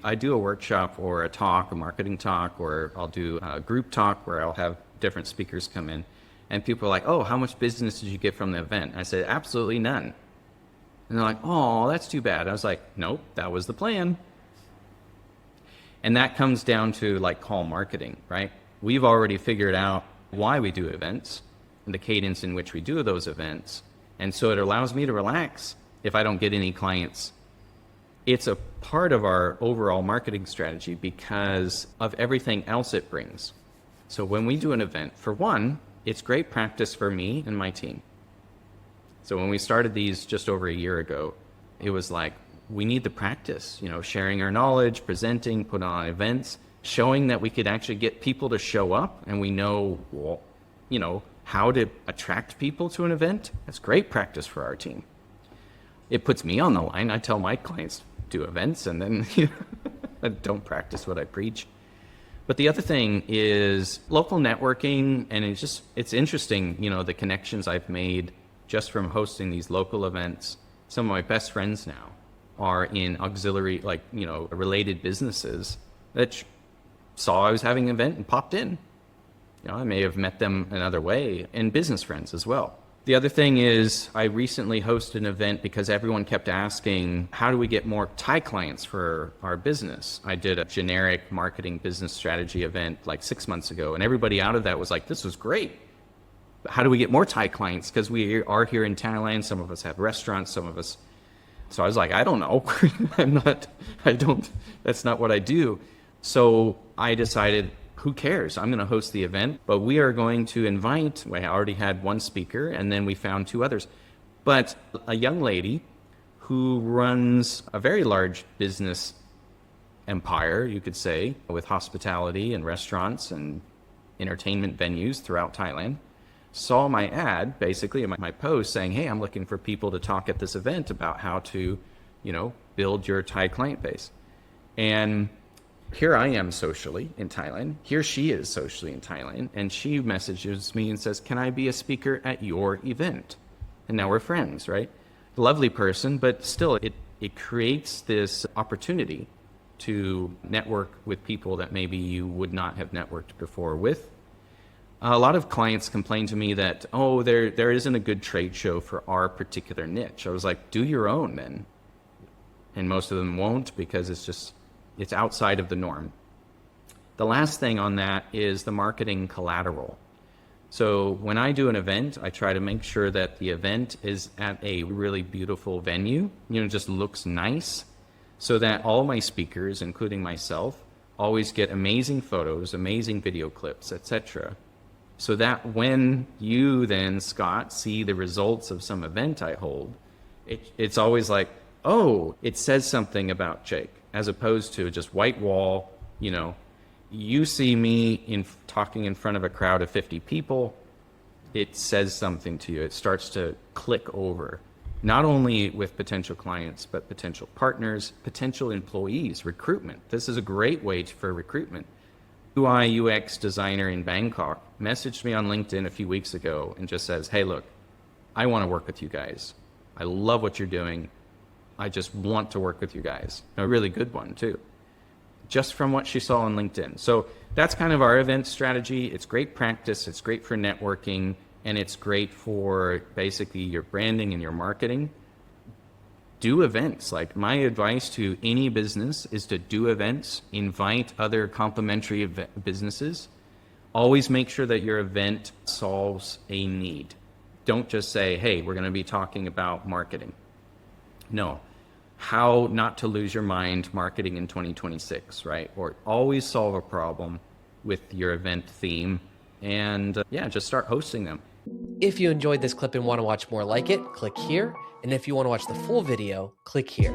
I do a workshop or a talk, a marketing talk, or I'll do a group talk where I'll have different speakers come in. And people are like, oh, how much business did you get from the event? I said, absolutely none. And they're like, oh, that's too bad. I was like, nope, that was the plan. And that comes down to like call marketing, right? We've already figured out why we do events and the cadence in which we do those events. And so it allows me to relax if I don't get any clients. It's a part of our overall marketing strategy because of everything else it brings. So when we do an event, for one, it's great practice for me and my team. So when we started these just over a year ago, it was like, we need the practice, sharing our knowledge, presenting, putting on events, showing that we could actually get people to show up, and we know, how to attract people to an event. That's great practice for our team. It puts me on the line. I tell my clients do events, and then I don't practice what I preach. But the other thing is local networking, and it's interesting, the connections I've made just from hosting these local events. Some of my best friends now are in auxiliary, related businesses that saw I was having an event and popped in. I may have met them another way, and business friends as well. The other thing is I recently hosted an event because everyone kept asking, how do we get more Thai clients for our business? I did a generic marketing business strategy event like 6 months ago, and everybody out of that was like, this was great. But how do we get more Thai clients? Because we are here in Thailand. Some of us have restaurants, some of us. So I was like, I don't know. That's not what I do. So I decided, who cares? I'm going to host the event, but we are going to invite, I already had one speaker, and then we found 2 others. But a young lady who runs a very large business empire, you could say, with hospitality and restaurants and entertainment venues throughout Thailand, saw my ad, basically, in my post saying, hey, I'm looking for people to talk at this event about how to, build your Thai client base. And here I am socially in Thailand. Here she is socially in Thailand. And she messages me and says, can I be a speaker at your event? And now we're friends, right? Lovely person, but still it creates this opportunity to network with people that maybe you would not have networked before with. A lot of clients complain to me that, oh, there isn't a good trade show for our particular niche. I was like, do your own then. And most of them won't because it's outside of the norm. The last thing on that is the marketing collateral. So when I do an event, I try to make sure that the event is at a really beautiful venue, just looks nice, so that all my speakers, including myself, always get amazing photos, amazing video clips, etc. So that when you then, Scott, see the results of some event I hold, it's always like, oh, it says something about Jake, as opposed to just white wall. You see me talking in front of a crowd of 50 people, it says something to you. It starts to click over, not only with potential clients, but potential partners, potential employees, recruitment. This is a great way for recruitment. UI UX designer in Bangkok messaged me on LinkedIn a few weeks ago and just says, hey, look, I want to work with you guys. I love what you're doing. I just want to work with you guys. A really good one too, just from what she saw on LinkedIn. So that's kind of our event strategy. It's great practice. It's great for networking, and it's great for basically your branding and your marketing. Do events. Like, my advice to any business is to do events, invite other complementary businesses. Always make sure that your event solves a need. Don't just say, hey, we're going to be talking about marketing. No. How not to lose your mind marketing in 2026, right? Or always solve a problem with your event theme, and just start hosting them. If you enjoyed this clip and want to watch more like it, click here. And if you want to watch the full video, click here.